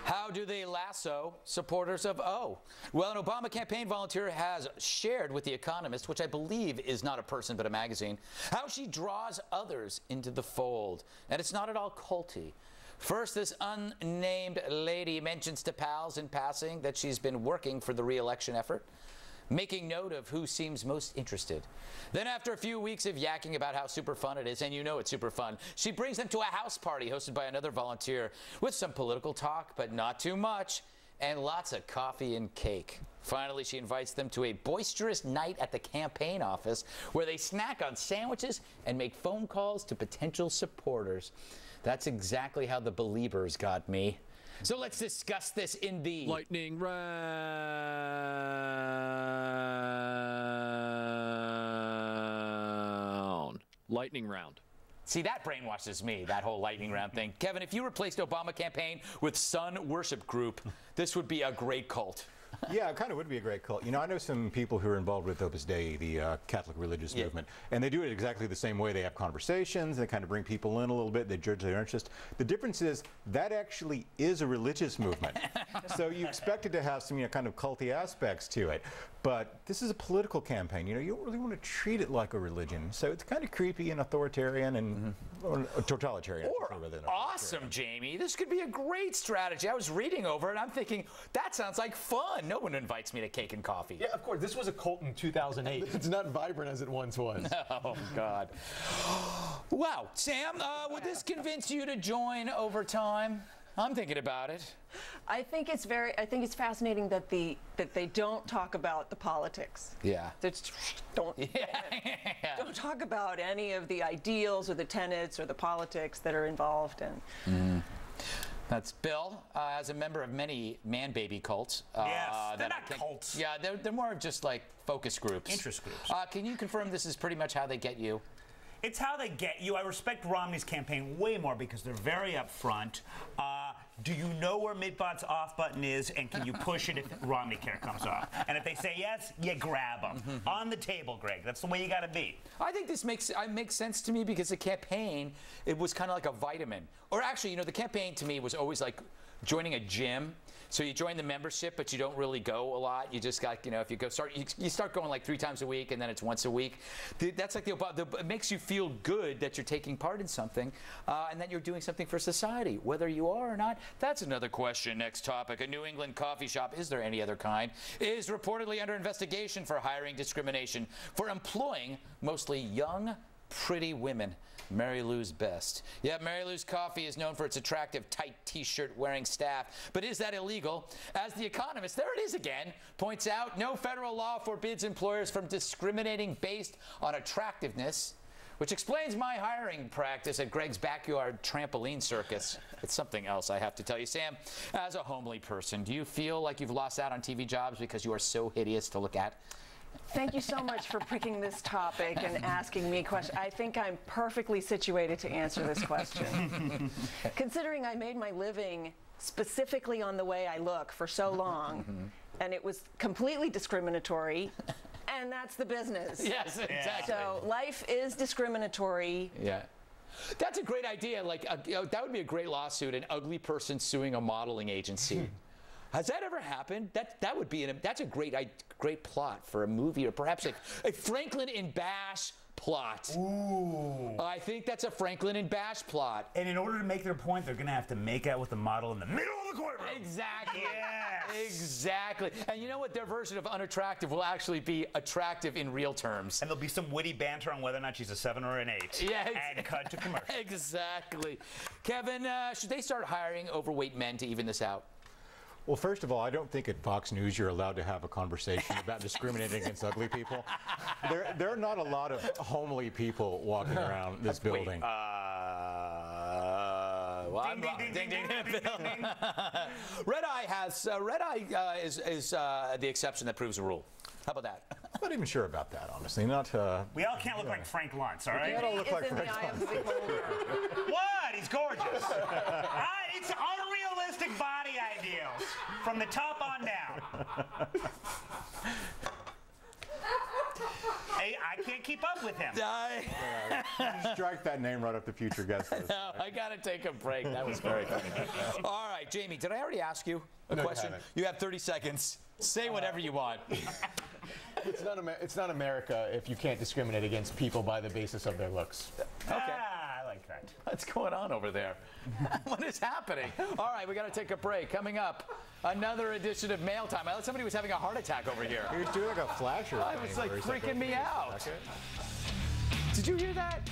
How do they lasso supporters of O? Well, an Obama campaign volunteer has shared with The Economist, which I believe is not a person but a magazine, how she draws others into the fold. And it's not at all culty. First, this unnamed lady mentions to pals in passing that she's been working for the re-election effort, making note of who seems most interested. Then after a few weeks of yakking about how super fun it is, and you know it's super fun, she brings them to a house party hosted by another volunteer with some political talk, but not too much, and lots of coffee and cake. Finally, she invites them to a boisterous night at the campaign office where they snack on sandwiches and make phone calls to potential supporters. That's exactly how the Beliebers got me. So let's discuss this in the lightning round. Lightning round. See, that brainwashes me, that whole lightning round thing. Kevin, if you replaced Obama campaign with Sun Worship Group, this would be a great cult. Yeah, it kind of would be a great cult. You know, I know some people who are involved with Opus Dei, the Catholic religious movement, and they do it exactly the same way. They have conversations, they kind of bring people in a little bit, they judge their interest. The difference is that actually is a religious movement. So you expect it to have some, kind of culty aspects to it. But this is a political campaign. You don't really want to treat it like a religion. So it's kind of creepy and authoritarian and totalitarian. Or awesome, Jamie. This could be a great strategy. I was reading over it, and I'm thinking, that sounds like fun. No one invites me to cake and coffee. Yeah, of course. This was a cult in 2008. It's not vibrant as it once was. Oh, God. Wow. Sam, would this convince you to join over time? I'm thinking about it. I think it's fascinating that they don't talk about the politics. Yeah. Don't talk about any of the ideals or the tenets or the politics that are involved in. That's Bill, as a member of many man-baby cults. Yes, they're not cults. Yeah, they're more of just like focus groups. Interest groups. Can you confirm this is pretty much how they get you? It's how they get you. I respect Romney's campaign way more because they're very upfront. Do you know where Midbot's off button is, and can you push it if Romney care comes off? And if they say yes, you grab them. On the table, Greg. That's the way you got to be. I think this makes sense to me because the campaign, it was kind of like a vitamin. Or actually, the campaign to me was always like joining a gym. So you join the membership, but you don't really go a lot. You just got, if you go you start going like 3 times a week, and then it's once a week. That's like it makes you feel good that you're taking part in something, and that you're doing something for society, whether you are or not. That's another question. Next topic: a New England coffee shop, is there any other kind, is reportedly under investigation for hiring discrimination for employing mostly young, pretty women. Mary Lou's best. Yeah, Mary Lou's Coffee is known for its attractive, tight T-shirt wearing staff. But is that illegal? As The Economist, there it is again, points out, no federal law forbids employers from discriminating based on attractiveness, which explains my hiring practice at Greg's backyard trampoline circus. It's something else, I have to tell you. Sam, as a homely person, do you feel like you've lost out on TV jobs because you are so hideous to look at? Thank you so much for picking this topic and asking me a question. I think I'm perfectly situated to answer this question. Considering I made my living specifically on the way I look for so long, and it was completely discriminatory, and that's the business. Yes, exactly. So life is discriminatory. Yeah. That's a great idea. Like, that would be a great lawsuit, an ugly person suing a modeling agency. Has that ever happened? That would be that's a great plot for a movie, or perhaps a Franklin and Bash plot. Ooh. I think that's a Franklin and Bash plot. And in order to make their point, they're going to have to make out with the model in the middle of the courtroom. Exactly. Yes. Exactly. And you know what? Their version of unattractive will actually be attractive in real terms. And there'll be some witty banter on whether or not she's a 7 or an 8. Yeah. And cut to commercial. Exactly. Kevin, should they start hiring overweight men to even this out? Well, first of all, I don't think at Fox News you're allowed to have a conversation about discriminating against ugly people. There are not a lot of homely people walking around this building. Well, ding, ding, ding, ding. Red Eye is the exception that proves the rule. How about that? I'm not even sure about that, honestly. We all can't look like Frank Luntz, all right? We all look like It's in Frank the eye of the Luntz. beholder. What? He's gorgeous. It's unrealistic body ideals from the top on down. Hey, I can't keep up with him. Strike that name right off the future guest list. No, I got to take a break. That was very funny. All right, Jamie, did I already ask you a No, you question? haven't. You have 30 seconds. Say whatever you want. It's not America if you can't discriminate against people by the basis of their looks. Okay. Ah, I like that. What's going on over there? What is happening? All right, we got to take a break. Coming up, another edition of Mail Time. I thought somebody was having a heart attack over here. He was doing like a flasher. It was like freaking me out. Did you hear that?